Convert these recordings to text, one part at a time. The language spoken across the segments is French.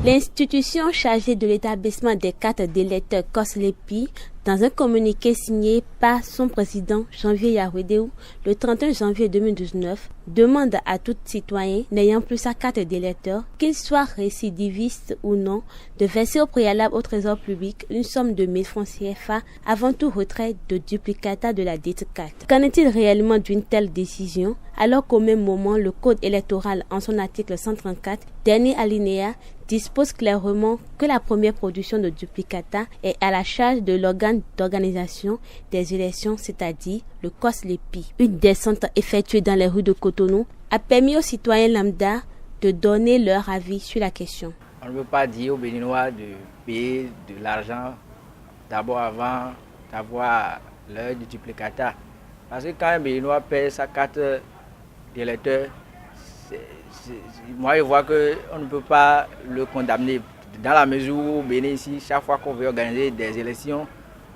L'institution chargée de l'établissement des cartes d'électeurs COSLEPI, dans un communiqué signé par son président Janvier Yahwedeu le 31 janvier 2019, demande à tout citoyen n'ayant plus sa carte d'électeur, qu'il soit récidiviste ou non, de verser au préalable au trésor public une somme de 1000 francs CFA avant tout retrait de duplicata de la dite carte. Qu'en est-il réellement d'une telle décision, alors qu'au même moment le Code électoral en son article 134, dernier alinéa, dispose clairement que la première production de duplicata est à la charge de l'organe d'organisation des élections, c'est-à-dire le COSLEPI. Une descente effectuée dans les rues de Cotonou a permis aux citoyens lambda de donner leur avis sur la question. On ne peut pas dire aux Béninois de payer de l'argent d'abord avant d'avoir leur duplicata. Parce que quand un Béninois paie sa carte d'électeur, moi je vois qu'on ne peut pas le condamner. Dans la mesure où au Bénin ici, chaque fois qu'on veut organiser des élections,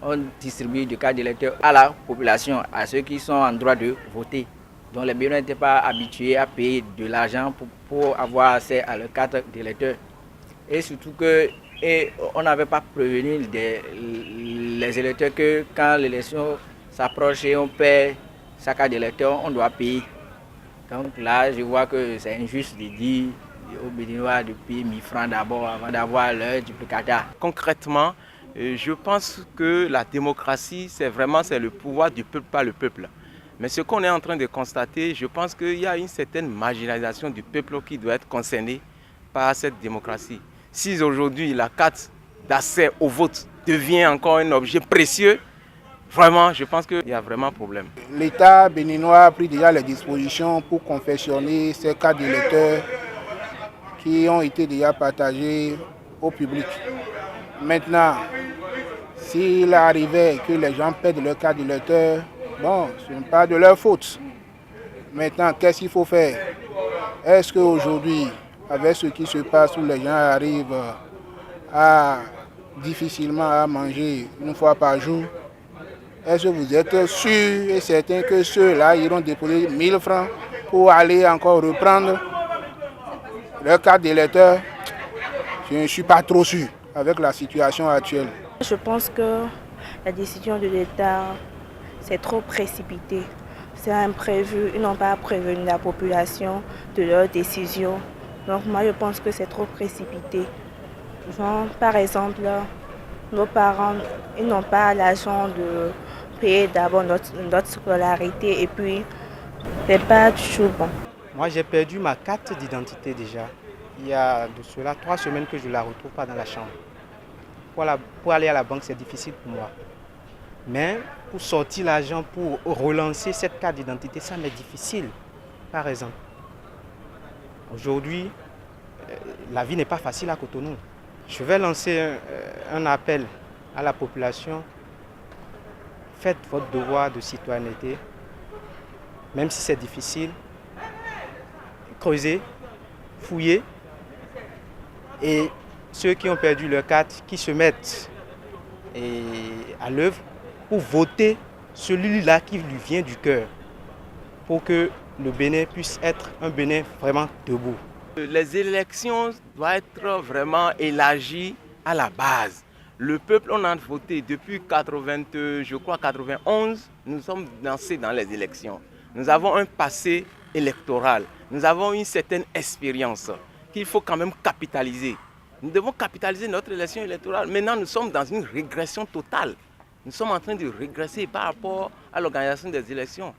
on distribue des cartes d'électeurs à la population, à ceux qui sont en droit de voter. Donc les Béninois n'étaient pas habitués à payer de l'argent pour avoir accès à leur carte d'électeur. Et surtout qu'on n'avait pas prévenu les électeurs que quand l'élection s'approche et on paie sa carte d'électeur, on doit payer. Donc là, je vois que c'est injuste de dire aux Béninois de payer 1000 francs d'abord avant d'avoir leur duplicata. Concrètement, je pense que la démocratie, c'est le pouvoir du peuple par le peuple. Mais ce qu'on est en train de constater, je pense qu'il y a une certaine marginalisation du peuple qui doit être concernée par cette démocratie. Si aujourd'hui la carte d'accès au vote devient encore un objet précieux, vraiment, je pense qu'il y a vraiment un problème. L'État béninois a pris déjà les dispositions pour confectionner ces cartes d'électeurs qui ont été déjà partagées au public. Maintenant, s'il arrivait que les gens perdent leur carte d'électeur, bon, ce n'est pas de leur faute. Maintenant, qu'est-ce qu'il faut faire? Est-ce qu'aujourd'hui, avec ce qui se passe où les gens arrivent difficilement à manger une fois par jour, est-ce que vous êtes sûr et certain que ceux-là iront déposer 1000 francs pour aller encore reprendre leur carte d'électeur? Je ne suis pas trop sûr avec la situation actuelle. Je pense que la décision de l'État, c'est trop précipité. C'est imprévu. Ils n'ont pas prévenu la population de leur décision. Donc moi, je pense que c'est trop précipité. Genre, par exemple, nos parents, ils n'ont pas l'argent de payer d'abord notre scolarité et puis c'est pas toujours bon. Moi j'ai perdu ma carte d'identité déjà. Il y a de cela 3 semaines que je ne la retrouve pas dans la chambre. Pour aller à la banque c'est difficile pour moi. Mais pour sortir l'argent, pour relancer cette carte d'identité, ça m'est difficile. Par exemple, aujourd'hui, la vie n'est pas facile à Cotonou. Je vais lancer un appel à la population. Faites votre devoir de citoyenneté, même si c'est difficile. Creusez, fouillez. Et ceux qui ont perdu leur carte, qui se mettent à l'œuvre pour voter celui-là qui lui vient du cœur, pour que le Bénin puisse être un Bénin vraiment debout. Les élections doivent être vraiment élargies à la base. Le peuple, on a voté depuis 91, nous sommes lancés dans les élections. Nous avons un passé électoral, nous avons une certaine expérience qu'il faut quand même capitaliser. Nous devons capitaliser notre élection électorale. Maintenant, nous sommes dans une régression totale. Nous sommes en train de régresser par rapport à l'organisation des élections.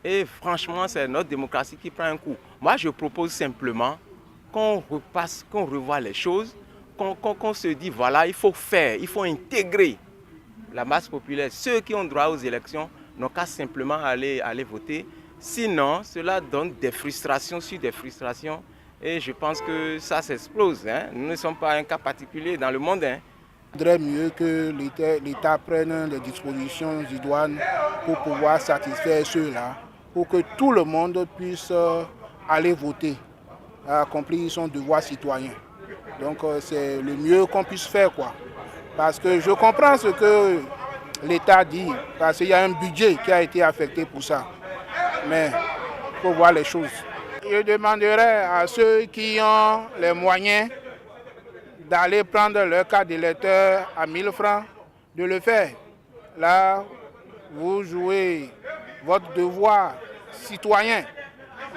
Et franchement, c'est notre démocratie qui prend un coup. Moi, je propose simplement qu'on repasse, qu'on revoie les choses, qu'on se dit, voilà, il faut faire, il faut intégrer la masse populaire. Ceux qui ont droit aux élections n'ont qu'à simplement aller voter. Sinon, cela donne des frustrations sur des frustrations. Et je pense que ça s'explose. Nous ne sommes pas un cas particulier dans le monde. Il faudrait mieux que l'État prenne des dispositions idoines pour pouvoir satisfaire ceux-là, pour que tout le monde puisse aller voter, accomplir son devoir citoyen. Donc c'est le mieux qu'on puisse faire, quoi. Parce que je comprends ce que l'État dit, parce qu'il y a un budget qui a été affecté pour ça. Mais il faut voir les choses. Je demanderais à ceux qui ont les moyens d'aller prendre leur carte d'électeur à 1000 francs de le faire. Là, vous jouez votre devoir citoyen.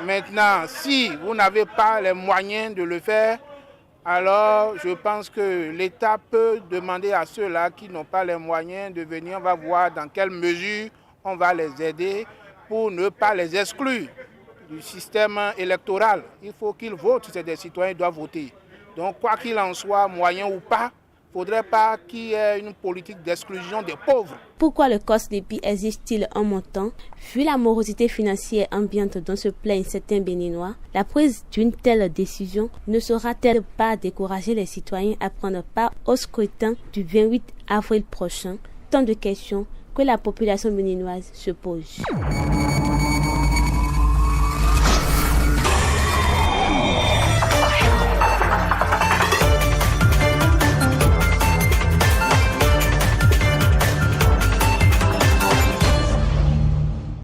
Maintenant, si vous n'avez pas les moyens de le faire, alors je pense que l'État peut demander à ceux-là qui n'ont pas les moyens de venir. On va voir dans quelle mesure on va les aider pour ne pas les exclure du système électoral. Il faut qu'ils votent, c'est des citoyens qui doivent voter. Donc quoi qu'il en soit, moyen ou pas, il ne faudrait pas qu'il y ait une politique d'exclusion des pauvres. Pourquoi le COSLEPI existe-t-il un montant? Vu la morosité financière ambiante dont se plaignent certains Béninois, la prise d'une telle décision ne saura-t-elle pas décourager les citoyens à prendre part au scrutin du 28 avril prochain? Tant de questions que la population béninoise se pose.